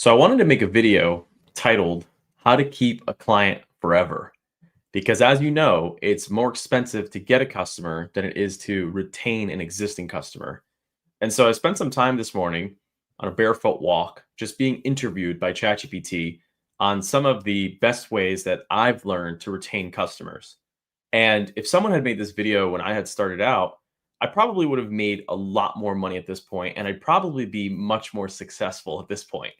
So I wanted to make a video titled How to Keep a Client Forever. Because as you know, it's more expensive to get a customer than it is to retain an existing customer. And so I spent some time this morning on a barefoot walk, just being interviewed by ChatGPT on some of the best ways that I've learned to retain customers. And if someone had made this video when I had started out, I probably would have made a lot more money at this point, and I'd probably be much more successful at this point.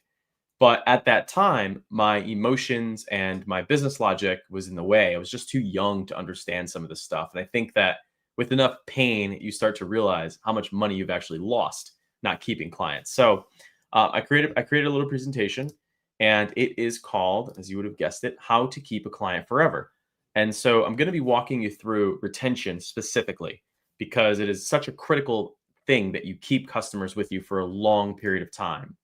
But at that time, my emotions and my business logic was in the way. I was just too young to understand some of this stuff. And I think that with enough pain, you start to realize how much money you've actually lost not keeping clients. So I created a little presentation, and it is called, as you would have guessed it, How to Keep a Client Forever. And so I'm going to be walking you through retention specifically because it is such a critical thing that you keep customers with you for a long period of time.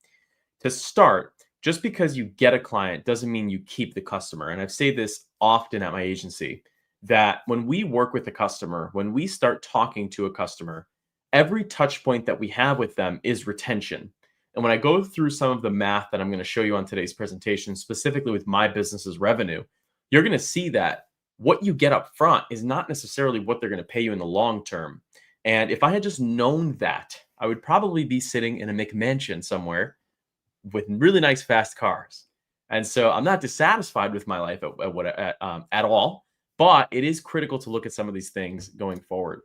To start, just because you get a client doesn't mean you keep the customer. And I've said this often at my agency that when we work with a customer, when we start talking to a customer, every touch point that we have with them is retention. And when I go through some of the math that I'm going to show you on today's presentation, specifically with my business's revenue, you're going to see that what you get up front is not necessarily what they're going to pay you in the long term. And if I had just known that, I would probably be sitting in a McMansion somewhere with really nice fast cars. And so I'm not dissatisfied with my life at all, but it is critical to look at some of these things going forward.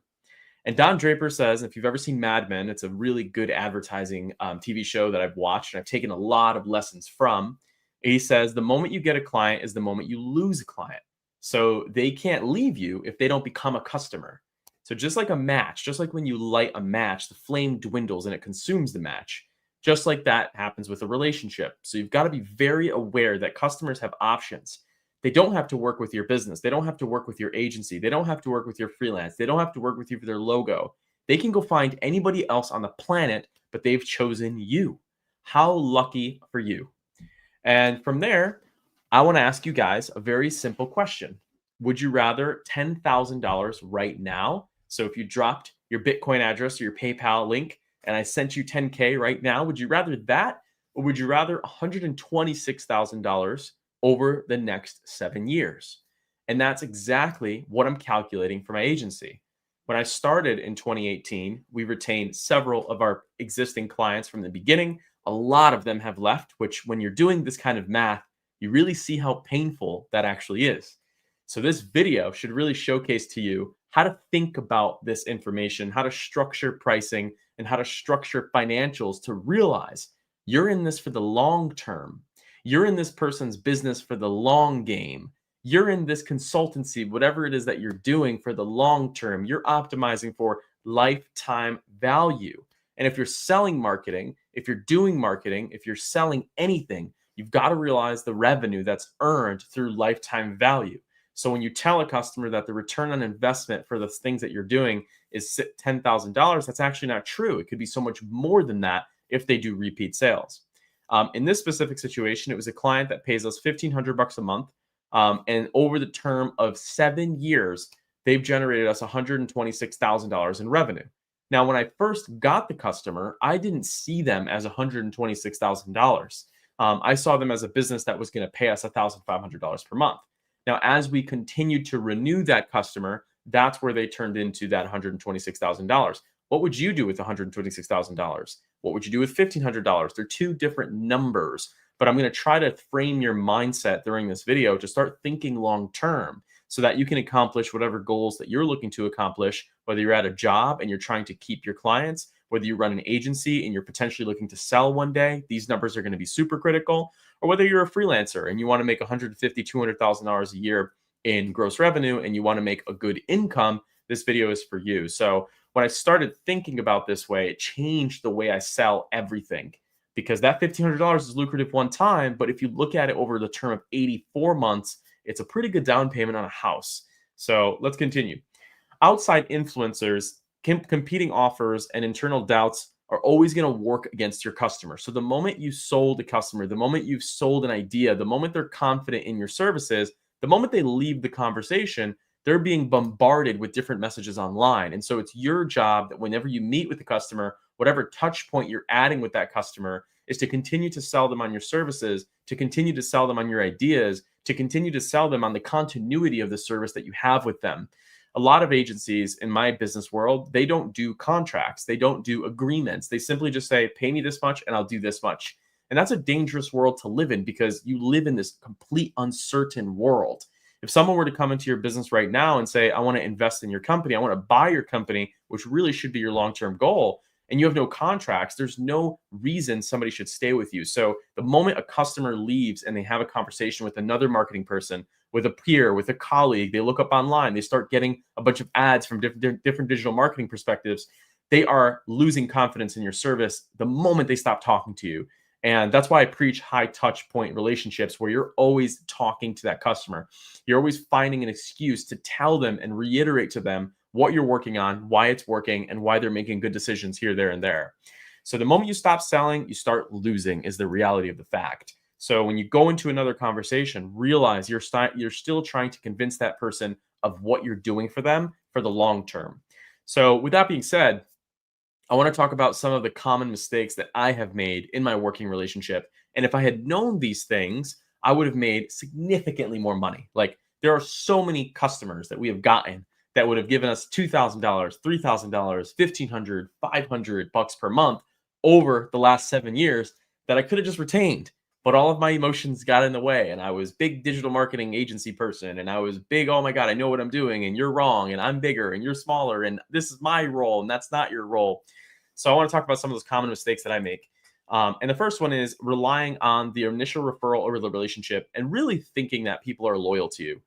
And Don Draper says, if you've ever seen Mad Men, it's a really good advertising TV show that I've watched and I've taken a lot of lessons from. He says, the moment you get a client is the moment you lose a client. So they can't leave you if they don't become a customer. So just like a match, just like when you light a match, the flame dwindles and it consumes the match. Just like that happens with a relationship. So you've got to be very aware that customers have options. They don't have to work with your business. They don't have to work with your agency. They don't have to work with your freelance. They don't have to work with you for their logo. They can go find anybody else on the planet, but they've chosen you. How lucky for you. And from there, I want to ask you guys a very simple question. Would you rather $10,000 right now? So if you dropped your Bitcoin address or your PayPal link, and I sent you 10K right now, would you rather that or would you rather $126,000 over the next 7 years? And that's exactly what I'm calculating for my agency. When I started in 2018, we retained several of our existing clients from the beginning. A lot of them have left, which when you're doing this kind of math, you really see how painful that actually is. So this video should really showcase to you how to think about this information, how to structure pricing, and how to structure financials to realize you're in this for the long term. You're in this person's business for the long game. You're in this consultancy, whatever it is that you're doing for the long term. You're optimizing for lifetime value. And if you're selling marketing, if you're doing marketing, if you're selling anything, you've got to realize the revenue that's earned through lifetime value. So when you tell a customer that the return on investment for the things that you're doing is $10,000, that's actually not true. It could be so much more than that if they do repeat sales. In this specific situation, it was a client that pays us $1,500 a month. And over the term of 7 years, they've generated us $126,000 in revenue. Now, when I first got the customer, I didn't see them as $126,000. I saw them as a business that was going to pay us $1,500 per month. Now, as we continued to renew that customer, that's where they turned into that $126,000. What would you do with $126,000? What would you do with $1,500? They're two different numbers, but I'm going to try to frame your mindset during this video to start thinking long term so that you can accomplish whatever goals that you're looking to accomplish, whether you're at a job and you're trying to keep your clients, whether you run an agency and you're potentially looking to sell one day, these numbers are going to be super critical, or whether you're a freelancer and you want to make $150,000, $200,000 a year in gross revenue and you want to make a good income, this video is for you. So when I started thinking about this way, it changed the way I sell everything because that $1,500 is lucrative one time. But if you look at it over the term of 84 months, it's a pretty good down payment on a house. So let's continue. Outside influencers, competing offers, and internal doubts are always going to work against your customer. So the moment you sold a customer, the moment you've sold an idea, the moment they're confident in your services, the moment they leave the conversation, they're being bombarded with different messages online. And so it's your job that whenever you meet with the customer, whatever touch point you're adding with that customer is to continue to sell them on your services, to continue to sell them on your ideas, to continue to sell them on the continuity of the service that you have with them. A lot of agencies in my business world, they don't do contracts, they don't do agreements. They simply just say, pay me this much and I'll do this much. And that's a dangerous world to live in because you live in this complete uncertain world. If someone were to come into your business right now and say, I want to invest in your company, I want to buy your company, which really should be your long-term goal, and you have no contracts, there's no reason somebody should stay with you. So the moment a customer leaves and they have a conversation with another marketing person, with a peer, with a colleague, they look up online, they start getting a bunch of ads from different digital marketing perspectives, they are losing confidence in your service the moment they stop talking to you. And that's why I preach high touch point relationships where you're always talking to that customer. You're always finding an excuse to tell them and reiterate to them what you're working on, why it's working, and why they're making good decisions here, there, and there. So the moment you stop selling, you start losing is the reality of the fact. So when you go into another conversation, realize you're still trying to convince that person of what you're doing for them for the long term. So with that being said, I want to talk about some of the common mistakes that I have made in my working relationship. And if I had known these things, I would have made significantly more money. Like there are so many customers that we have gotten that would have given us $2,000, $3,000, $1,500, $500 per month over the last 7 years that I could have just retained. But all of my emotions got in the way, and I was big digital marketing agency person, and I was big, oh my God, I know what I'm doing, and you're wrong, and I'm bigger, and you're smaller, and this is my role, and that's not your role. So I want to talk about some of those common mistakes that I make. And the first one is relying on the initial referral over the relationship and really thinking that people are loyal to you.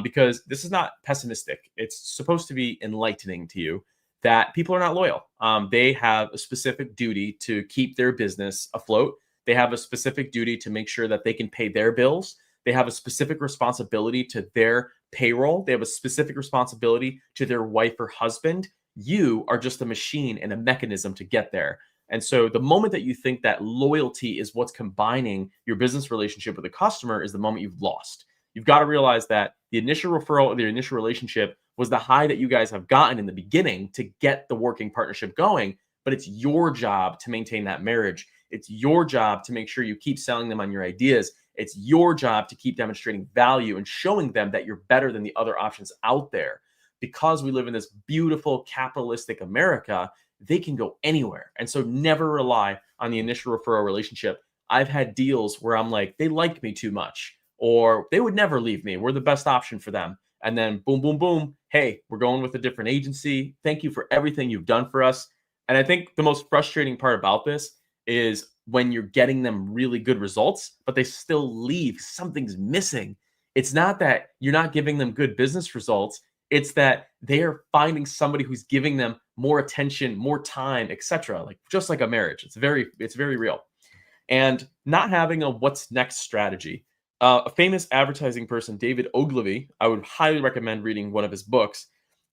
Because this is not pessimistic. It's supposed to be enlightening to you that people are not loyal. They have a specific duty to keep their business afloat. They have a specific duty to make sure that they can pay their bills. They have a specific responsibility to their payroll. They have a specific responsibility to their wife or husband. You are just a machine and a mechanism to get there. And so the moment that you think that loyalty is what's combining your business relationship with a customer is the moment you've lost. You've got to realize that the initial referral or the initial relationship was the high that you guys have gotten in the beginning to get the working partnership going, but it's your job to maintain that marriage. It's your job to make sure you keep selling them on your ideas. It's your job to keep demonstrating value and showing them that you're better than the other options out there. Because we live in this beautiful capitalistic America, they can go anywhere. And so never rely on the initial referral relationship. I've had deals where I'm like, they like me too much, or they would never leave me. We're the best option for them. And then boom, boom, boom. Hey, we're going with a different agency. Thank you for everything you've done for us. And I think the most frustrating part about this is when you're getting them really good results, but they still leave. Something's missing. It's not that you're not giving them good business results. It's that they are finding somebody who's giving them more attention, more time, etc. Like just like a marriage. It's very real. And not having a what's next strategy. A famous advertising person, David Ogilvy, I would highly recommend reading one of his books,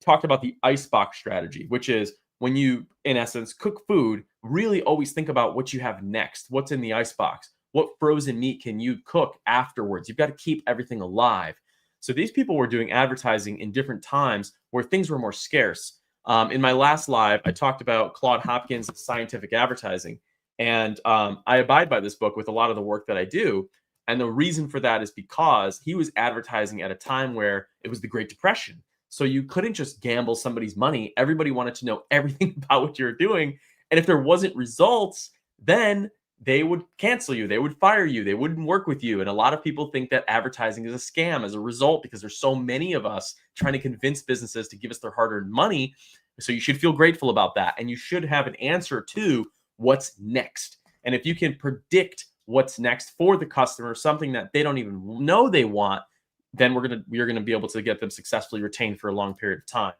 talked about the icebox strategy, which is when you, in essence, cook food, really always think about what you have next. What's in the icebox? What frozen meat can you cook afterwards? You've got to keep everything alive. So these people were doing advertising in different times where things were more scarce. In my last live, I talked about Claude Hopkins' scientific advertising. And I abide by this book with a lot of the work that I do. And the reason for that is because he was advertising at a time where it was the Great Depression. So you couldn't just gamble somebody's money. Everybody wanted to know everything about what you're doing. And if there wasn't results, then they would cancel you. They would fire you. They wouldn't work with you. And a lot of people think that advertising is a scam as a result because there's so many of us trying to convince businesses to give us their hard-earned money. So you should feel grateful about that. And you should have an answer to what's next. And if you can predict what's next for the customer, something that they don't even know they want, then we're gonna be able to get them successfully retained for a long period of time.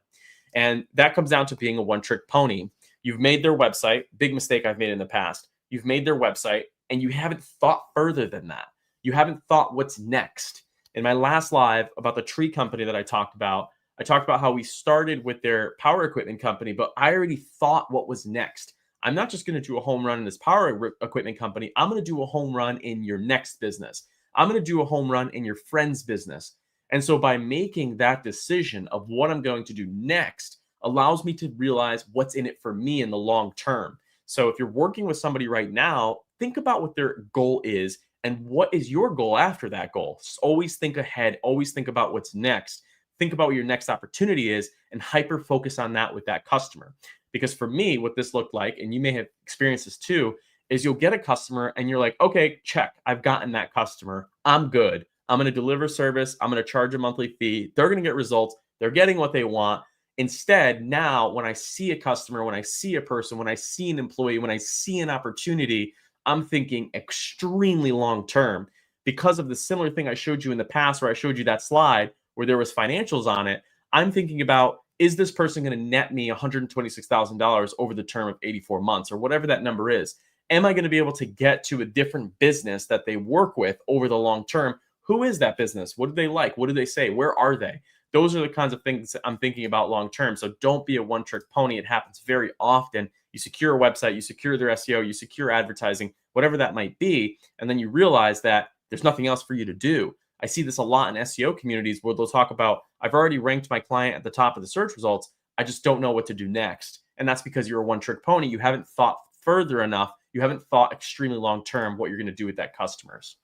And that comes down to being a one-trick pony. You've made their website, big mistake I've made in the past. You've made their website and you haven't thought further than that. You haven't thought what's next. In my last live about the tree company that I talked about how we started with their power equipment company, but I already thought what was next. I'm not just going to do a home run in this power equipment company. I'm going to do a home run in your next business. I'm going to do a home run in your friend's business. And so by making that decision of what I'm going to do next allows me to realize what's in it for me in the long term. So if you're working with somebody right now, think about what their goal is and what is your goal after that goal. Always think ahead, always think about what's next. Think about what your next opportunity is and hyper focus on that with that customer. Because for me, what this looked like, and you may have experienced this too, is you'll get a customer and you're like, okay, check, I've gotten that customer. I'm good. I'm going to deliver service. I'm going to charge a monthly fee. They're going to get results. They're getting what they want. Instead, now when I see a customer, when I see a person, when I see an employee, when I see an opportunity, I'm thinking extremely long term because of the similar thing I showed you in the past where I showed you that slide where there was financials on it. I'm thinking about, is this person going to net me $126,000 over the term of 84 months or whatever that number is? Am I going to be able to get to a different business that they work with over the long term? Who is that business? What do they like? What do they say? Where are they? Those are the kinds of things that I'm thinking about long term. So don't be a one trick pony. It happens very often. You secure a website, you secure their SEO, you secure advertising, whatever that might be. And then you realize that there's nothing else for you to do. I see this a lot in SEO communities where they'll talk about, I've already ranked my client at the top of the search results. I just don't know what to do next. And that's because you're a one trick pony. You haven't thought further enough. You haven't thought extremely long term what you're going to do with that customers.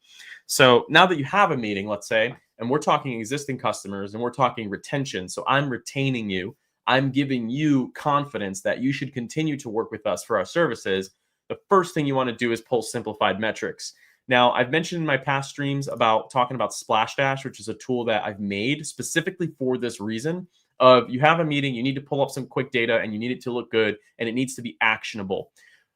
So now that you have a meeting, let's say, and we're talking existing customers and we're talking retention. So I'm retaining you. I'm giving you confidence that you should continue to work with us for our services. The first thing you want to do is pull simplified metrics. Now, I've mentioned in my past streams about talking about Splashdsh, which is a tool that I've made specifically for this reason of you have a meeting, you need to pull up some quick data and you need it to look good and it needs to be actionable.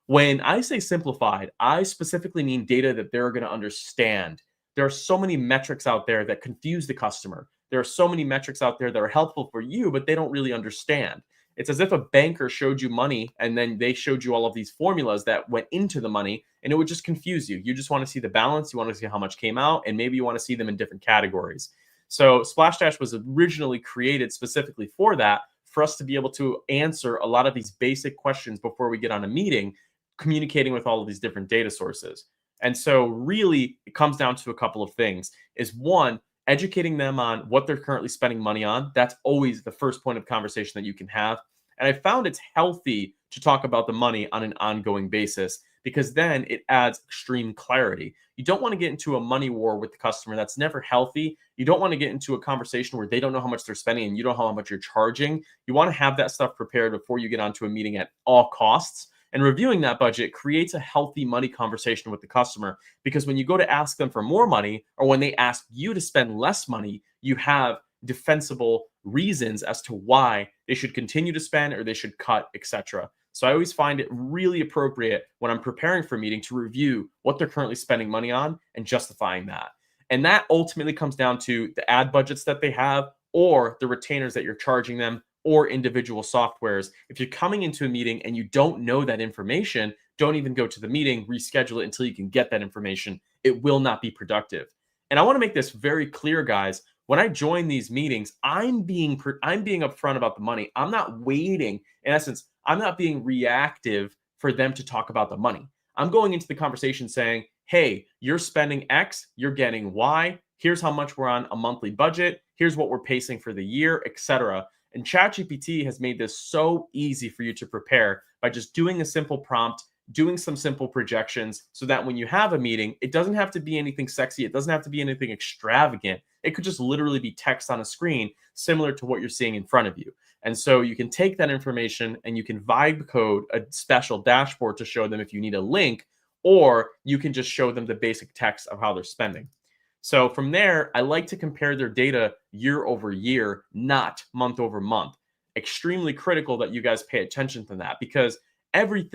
When I say simplified, I specifically mean data that they're going to understand. There are so many metrics out there that confuse the customer. There are so many metrics out there that are helpful for you, but they don't really understand. It's as if a banker showed you money and then they showed you all of these formulas that went into the money and it would just confuse you. You just want to see the balance. You want to see how much came out and maybe you want to see them in different categories. So Splashdsh was originally created specifically for that, for us to be able to answer a lot of these basic questions before we get on a meeting, communicating with all of these different data sources. And so really it comes down to a couple of things is one, educating them on what they're currently spending money on. That's always the first point of conversation that you can have. And I found it's healthy to talk about the money on an ongoing basis because then it adds extreme clarity. You don't want to get into a money war with the customer. That's never healthy. You don't want to get into a conversation where they don't know how much they're spending and you don't know how much you're charging. You want to have that stuff prepared before you get onto a meeting at all costs. And reviewing that budget creates a healthy money conversation with the customer because when you go to ask them for more money or when they ask you to spend less money, you have defensible reasons as to why they should continue to spend or they should cut, etc. So I always find it really appropriate when I'm preparing for a meeting to review what they're currently spending money on and justifying that. And that ultimately comes down to the ad budgets that they have or the retainers that you're charging them or individual softwares. If you're coming into a meeting and you don't know that information, don't even go to the meeting, reschedule it until you can get that information. It will not be productive. And I want to make this very clear, guys. When I join these meetings, I'm being upfront about the money. I'm not waiting. In essence, I'm not being reactive for them to talk about the money. I'm going into the conversation saying, hey, you're spending X, you're getting Y. Here's how much we're on a monthly budget. Here's what we're pacing for the year, etc. And ChatGPT has made this so easy for you to prepare by just doing a simple prompt, doing some simple projections so that when you have a meeting, it doesn't have to be anything sexy. It doesn't have to be anything extravagant. It could just literally be text on a screen, similar to what you're seeing in front of you. And so you can take that information and you can vibe code a special dashboard to show them if you need a link, or you can just show them the basic text of how they're spending. So from there, I like to compare their data year over year, not month over month. Extremely critical that you guys pay attention to that because every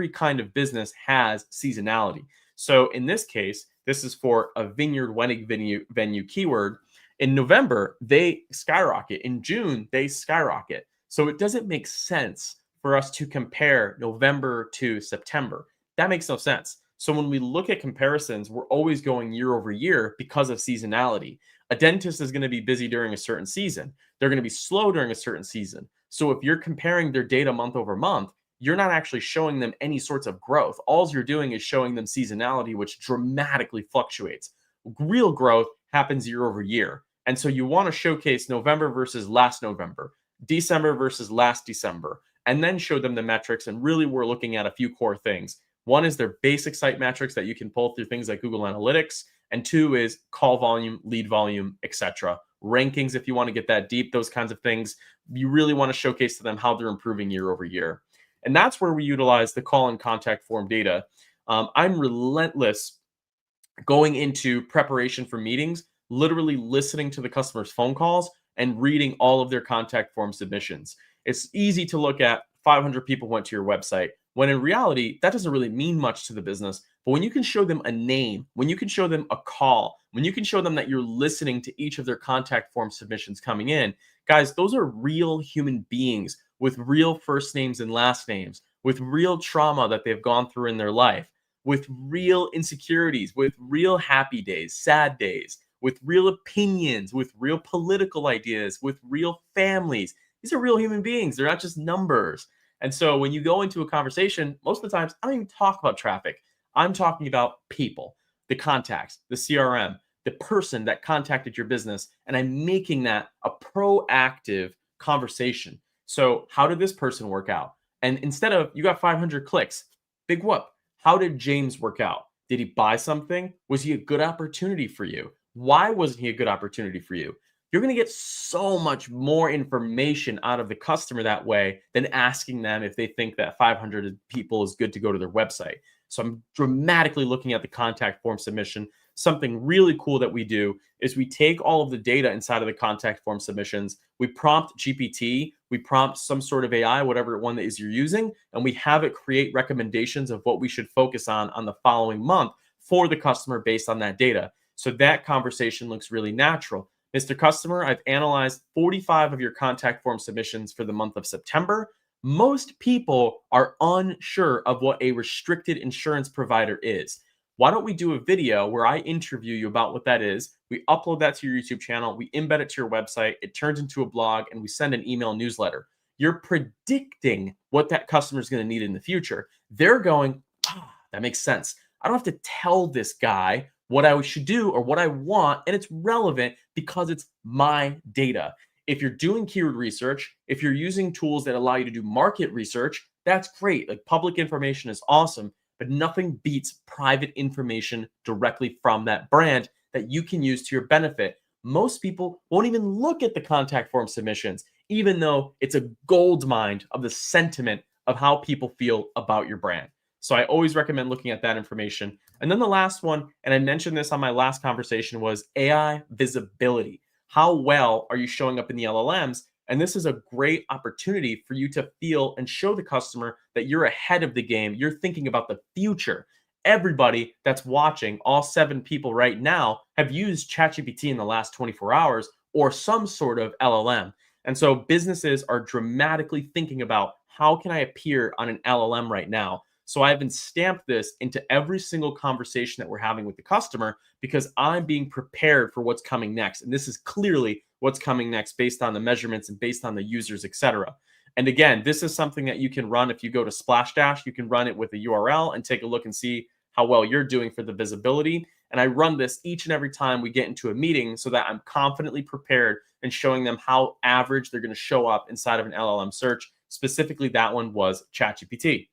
kind of business has seasonality. So in this case, this is for a vineyard wedding venue keyword. In November, they skyrocket. In June, they skyrocket. So it doesn't make sense for us to compare November to September. That makes no sense. So when we look at comparisons, we're always going year over year because of seasonality. A dentist is going to be busy during a certain season. They're going to be slow during a certain season. So if you're comparing their data month over month, you're not actually showing them any sorts of growth. All you're doing is showing them seasonality, which dramatically fluctuates. Real growth happens year over year. And so you want to showcase November versus last November, December versus last December, and then show them the metrics. And really, we're looking at a few core things. One is their basic site metrics that you can pull through things like Google Analytics. And two is call volume, lead volume, etc. Rankings, if you want to get that deep, those kinds of things. You really want to showcase to them how they're improving year over year. And that's where we utilize the call and contact form data. I'm relentless going into preparation for meetings, literally listening to the customer's phone calls and reading all of their contact form submissions. It's easy to look at 500 people went to your website, when in reality, that doesn't really mean much to the business. But when you can show them a name, when you can show them a call, when you can show them that you're listening to each of their contact form submissions coming in, guys, those are real human beings with real first names and last names, with real trauma that they've gone through in their life, with real insecurities, with real happy days, sad days, with real opinions, with real political ideas, with real families. These are real human beings. They're not just numbers. And so when you go into a conversation, most of the times, I don't even talk about traffic. I'm talking about people, the contacts, the CRM, the person that contacted your business, and I'm making that a proactive conversation. So how did this person work out? And instead of you got 500 clicks, big whoop. How did James work out? Did he buy something? Was he a good opportunity for you? Why wasn't he a good opportunity for you? You're going to get so much more information out of the customer that way than asking them if they think that 500 people is good to go to their website. So I'm dramatically looking at the contact form submission. Something really cool that we do is we take all of the data inside of the contact form submissions, we prompt GPT, we prompt some sort of AI, whatever one that is you're using, and we have it create recommendations of what we should focus on the following month for the customer based on that data. So that conversation looks really natural. Mr. Customer, I've analyzed 45 of your contact form submissions for the month of September. Most people are unsure of what a restricted insurance provider is. Why don't we do a video where I interview you about what that is? We upload that to your YouTube channel, we embed it to your website, it turns into a blog, and we send an email newsletter. You're predicting what that customer is going to need in the future. They're going, that makes sense. I don't have to tell this guy what I should do or what I want, and it's relevant because it's my data. If you're doing keyword research, if you're using tools that allow you to do market research, that's great. Like public information is awesome, but nothing beats private information directly from that brand that you can use to your benefit. Most people won't even look at the contact form submissions, even though it's a gold mine of the sentiment of how people feel about your brand. So I always recommend looking at that information. And then the last one, and I mentioned this on my last conversation, was AI visibility. How well are you showing up in the LLMs? And this is a great opportunity for you to feel and show the customer that you're ahead of the game. You're thinking about the future. Everybody that's watching, all 7 people right now, have used ChatGPT in the last 24 hours or some sort of LLM. And so businesses are dramatically thinking about how can I appear on an LLM right now? So I've been stamped this into every single conversation that we're having with the customer because I'm being prepared for what's coming next. And this is clearly what's coming next based on the measurements and based on the users, etc. And again, this is something that you can run if you go to Splashdashed. You can run it with a URL and take a look and see how well you're doing for the visibility. And I run this each and every time we get into a meeting so that I'm confidently prepared and showing them how average they're going to show up inside of an LLM search. Specifically, that one was ChatGPT.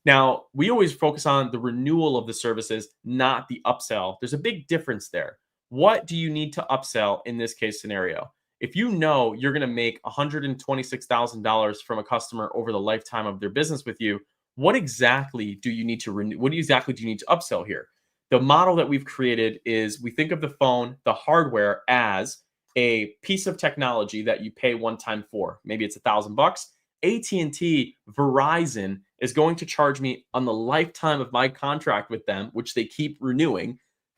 Now, we always focus on the renewal of the services, not the upsell. There's a big difference there. What do you need to upsell in this case scenario? If you know you're going to make $126,000 from a customer over the lifetime of their business with you, what exactly do you need to renew? What exactly do you need to upsell here? The model that we've created is we think of the phone, the hardware, as a piece of technology that you pay one time for. Maybe it's $1,000. AT&T, Verizon is going to charge me on the lifetime of my contract with them, which they keep renewing,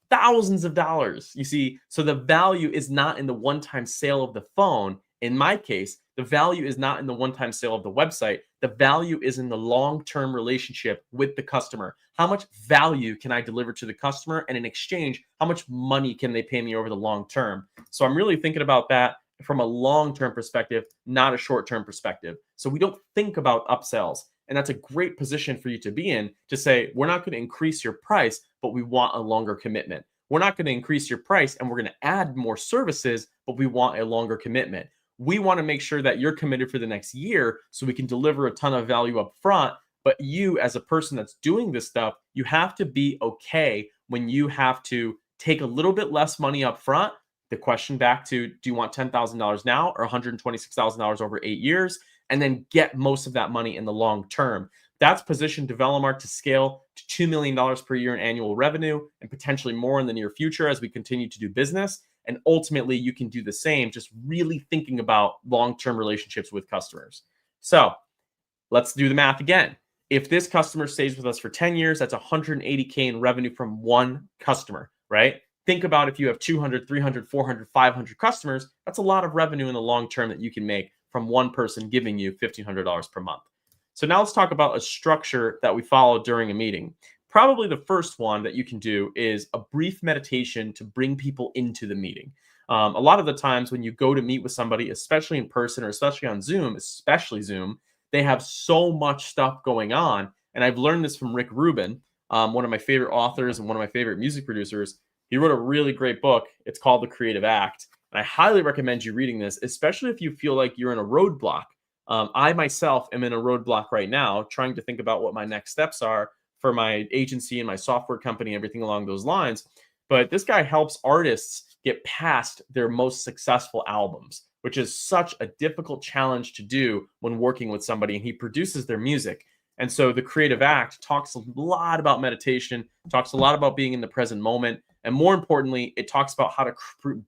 thousands of dollars. You see, so the value is not in the one-time sale of the phone. In my case, the value is not in the one-time sale of the website. The value is in the long-term relationship with the customer. How much value can I deliver to the customer? And in exchange, how much money can they pay me over the long term? So I'm really thinking about that from a long-term perspective, not a short-term perspective. So we don't think about upsells. And that's a great position for you to be in to say, we're not going to increase your price, but we want a longer commitment. We're not going to increase your price and we're going to add more services, but we want a longer commitment. We want to make sure that you're committed for the next year so we can deliver a ton of value up front. But you, as a person that's doing this stuff, you have to be okay when you have to take a little bit less money up front. The question back to, do you want $10,000 now or $126,000 over 8 years? And then get most of that money in the long term. That's positioned Developmark to scale to $2 million per year in annual revenue and potentially more in the near future as we continue to do business. And ultimately, you can do the same, just really thinking about long-term relationships with customers. So let's do the math again. If this customer stays with us for 10 years, that's 180K in revenue from one customer, right? Think about if you have 200, 300, 400, 500 customers, that's a lot of revenue in the long term that you can make from one person giving you $1,500 per month. So now let's talk about a structure that we follow during a meeting. Probably the first one that you can do is a brief meditation to bring people into the meeting. A lot of the times when you go to meet with somebody, especially in person or especially on Zoom, especially Zoom, they have so much stuff going on. And I've learned this from Rick Rubin, one of my favorite authors and one of my favorite music producers. He wrote a really great book. It's called The Creative Act. And I highly recommend you reading this, especially if you feel like you're in a roadblock. I myself am in a roadblock right now, trying to think about what my next steps are for my agency and my software company, everything along those lines. But this guy helps artists get past their most successful albums, which is such a difficult challenge to do when working with somebody, and he produces their music. And so the Creative Act talks a lot about meditation, talks a lot about being in the present moment, and more importantly, it talks about how to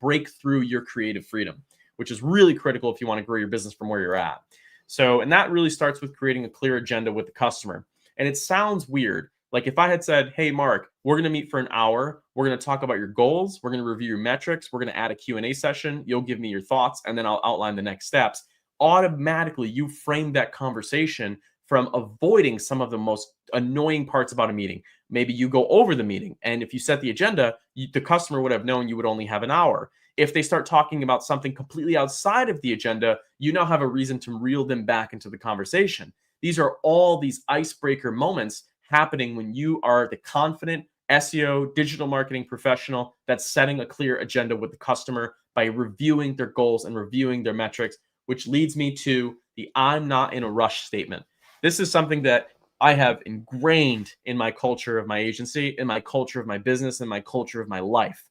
break through your creative freedom, which is really critical if you want to grow your business from where you're at. So, and that really starts with creating a clear agenda with the customer. And it sounds weird. Like if I had said, hey, Mark, we're going to meet for an hour. We're going to talk about your goals. We're going to review your metrics. We're going to add a Q&A session. You'll give me your thoughts, and then I'll outline the next steps. Automatically, you frame that conversation from avoiding some of the most annoying parts about a meeting. Maybe you go over the meeting, and if you set the agenda, the customer would have known you would only have an hour. If they start talking about something completely outside of the agenda, you now have a reason to reel them back into the conversation. These are all these icebreaker moments happening when you are the confident SEO digital marketing professional that's setting a clear agenda with the customer by reviewing their goals and reviewing their metrics, which leads me to the I'm not in a rush statement. This is something that I have ingrained in my culture of my agency, in my culture of my business, and my culture of my life.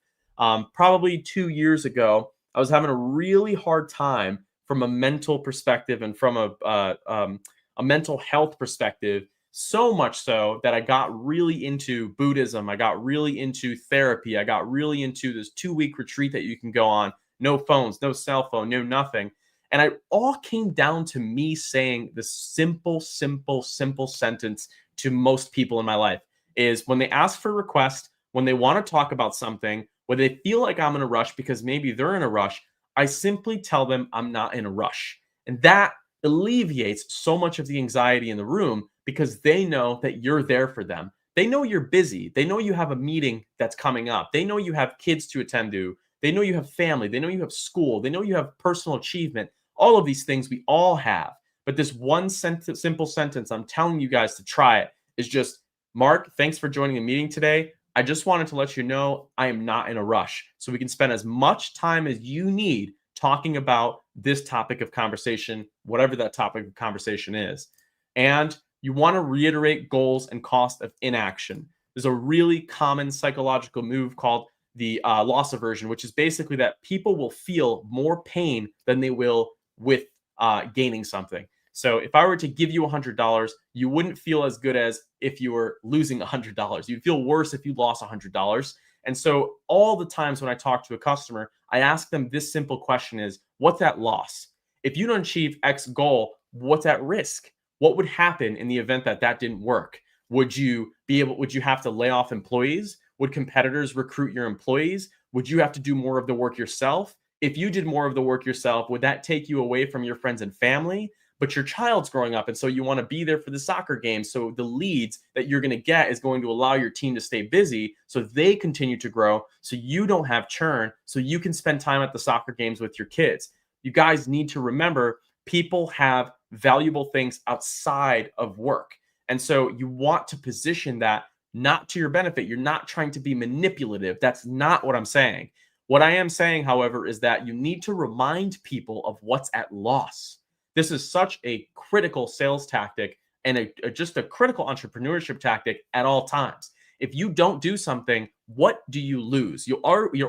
Probably 2 years ago, I was having a really hard time from a mental perspective and from a mental health perspective, so much so that I got really into Buddhism. I got really into therapy. I got really into this 2-week retreat that you can go on, no phones, no cell phone, no nothing. And it all came down to me saying this simple sentence to most people in my life is when they ask for a request, when they want to talk about something, when they feel like I'm in a rush because maybe they're in a rush, I simply tell them I'm not in a rush. And that alleviates so much of the anxiety in the room because they know that you're there for them. They know you're busy. They know you have a meeting that's coming up. They know you have kids to attend to. They know you have family. They know you have school. They know you have personal achievement. All of these things we all have. But this one simple sentence, I'm telling you guys to try it, is just, Mark, thanks for joining the meeting today. I just wanted to let you know I am not in a rush. So we can spend as much time as you need talking about this topic of conversation, whatever that topic of conversation is. And you want to reiterate goals and cost of inaction. There's a really common psychological move called the loss aversion, which is basically that people will feel more pain than they will with gaining something. So if I were to give you $100, you wouldn't feel as good as if you were losing $100. You'd feel worse if you lost $100. And so all the times when I talk to a customer, I ask them this simple question is, what's that loss? If you don't achieve X goal, what's at risk? What would happen in the event that that didn't work? Would you have to lay off employees? Would competitors recruit your employees? Would you have to do more of the work yourself? If you did more of the work yourself, would that take you away from your friends and family? But your child's growing up, and so you want to be there for the soccer game. So the leads that you're going to get is going to allow your team to stay busy so they continue to grow, so you don't have churn, so you can spend time at the soccer games with your kids. You guys need to remember people have valuable things outside of work. And so you want to position that not to your benefit. You're not trying to be manipulative. That's not what I'm saying. What I am saying, however, is that you need to remind people of what's at loss. This is such a critical sales tactic and just a critical entrepreneurship tactic at all times. If you don't do something, what do you lose? You're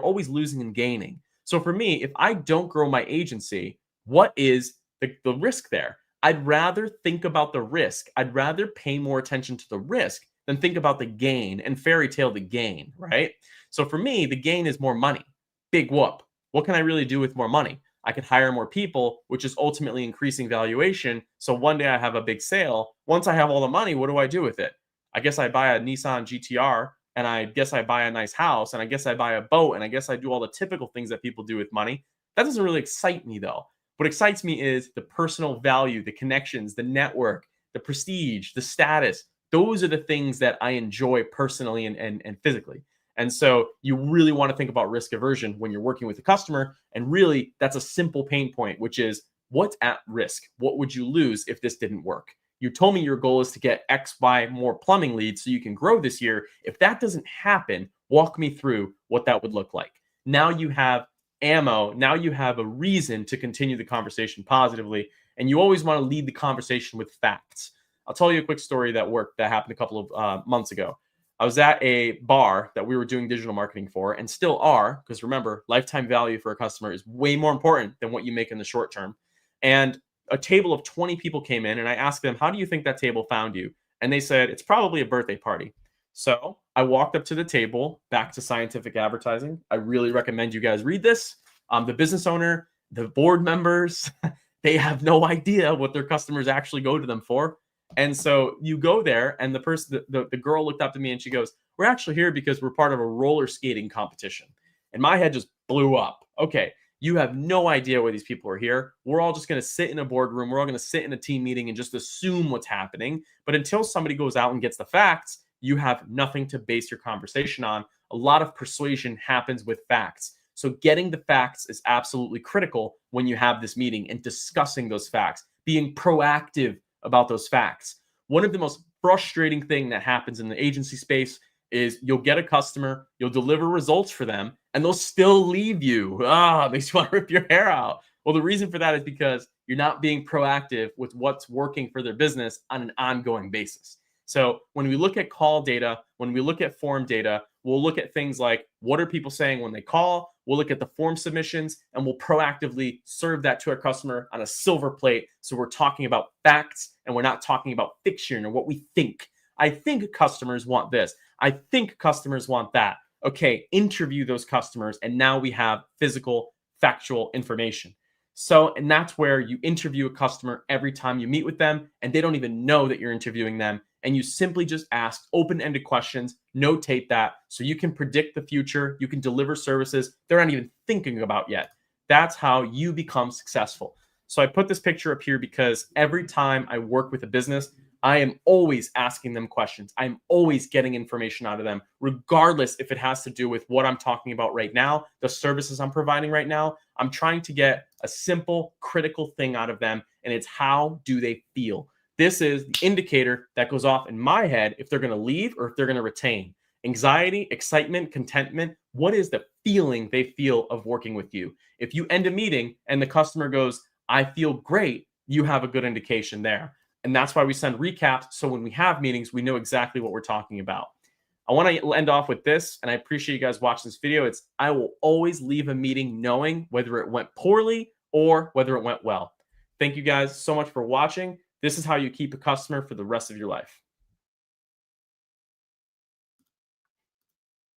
always losing and gaining. So for me, if I don't grow my agency, what is the risk there? I'd rather think about the risk. I'd rather pay more attention to the risk than think about the gain and fairy tale the gain, right? So for me, the gain is more money. Big whoop. What can I really do with more money? I can hire more people, which is ultimately increasing valuation. So one day I have a big sale. Once I have all the money, what do I do with it? I guess I buy a Nissan GTR, and I guess I buy a nice house, and I guess I buy a boat, and I guess I do all the typical things that people do with money. That doesn't really excite me though. What excites me is the personal value, the connections, the network, the prestige, the status. Those are the things that I enjoy personally and physically. And so you really want to think about risk aversion when you're working with a customer. And really, that's a simple pain point, which is what's at risk? What would you lose if this didn't work? You told me your goal is to get X, Y, more plumbing leads so you can grow this year. If that doesn't happen, walk me through what that would look like. Now you have ammo. Now you have a reason to continue the conversation positively. And you always want to lead the conversation with facts. I'll tell you a quick story that happened a couple of months ago. I was at a bar that we were doing digital marketing for and still are, because remember, lifetime value for a customer is way more important than what you make in the short term. And a table of 20 people came in and I asked them, how do you think that table found you? And they said, it's probably a birthday party. So I walked up to the table, back to scientific advertising. I really recommend you guys read this. The business owner, the board members, they have no idea what their customers actually go to them for. And so you go there, and the girl looked up to me and she goes, we're actually here because we're part of a roller skating competition. And my head just blew up. Okay, you have no idea why these people are here. We're all just going to sit in a boardroom. We're all going to sit in a team meeting and just assume what's happening. But until somebody goes out and gets the facts, you have nothing to base your conversation on. A lot of persuasion happens with facts. So getting the facts is absolutely critical when you have this meeting and discussing those facts, being proactive about those facts. One of the most frustrating thing that happens in the agency space is you'll get a customer, you'll deliver results for them, and they'll still leave you. Makes you want to rip your hair out. Well, the reason for that is because you're not being proactive with what's working for their business on an ongoing basis. So when we look at call data, when we look at form data, we'll look at things like what are people saying when they call? We'll look at the form submissions and we'll proactively serve that to our customer on a silver plate. So we're talking about facts and we're not talking about fiction or what we think. I think customers want this. I think customers want that. Okay, interview those customers. And now we have physical, factual information. So, and that's where you interview a customer every time you meet with them, and they don't even know that you're interviewing them. And you simply just ask open-ended questions, notate that so you can predict the future, you can deliver services they're not even thinking about yet. That's how you become successful. So I put this picture up here because every time I work with a business, I am always asking them questions. I'm always getting information out of them, regardless if it has to do with what I'm talking about right now, the services I'm providing right now. I'm trying to get a simple, critical thing out of them, and it's how do they feel? This is the indicator that goes off in my head if they're going to leave or if they're going to retain. Anxiety, excitement, contentment. What is the feeling they feel of working with you? If you end a meeting and the customer goes, I feel great, you have a good indication there. And that's why we send recaps. So when we have meetings, we know exactly what we're talking about. I want to end off with this, and I appreciate you guys watching this video. I will always leave a meeting knowing whether it went poorly or whether it went well. Thank you guys so much for watching. This is how you keep a customer for the rest of your life.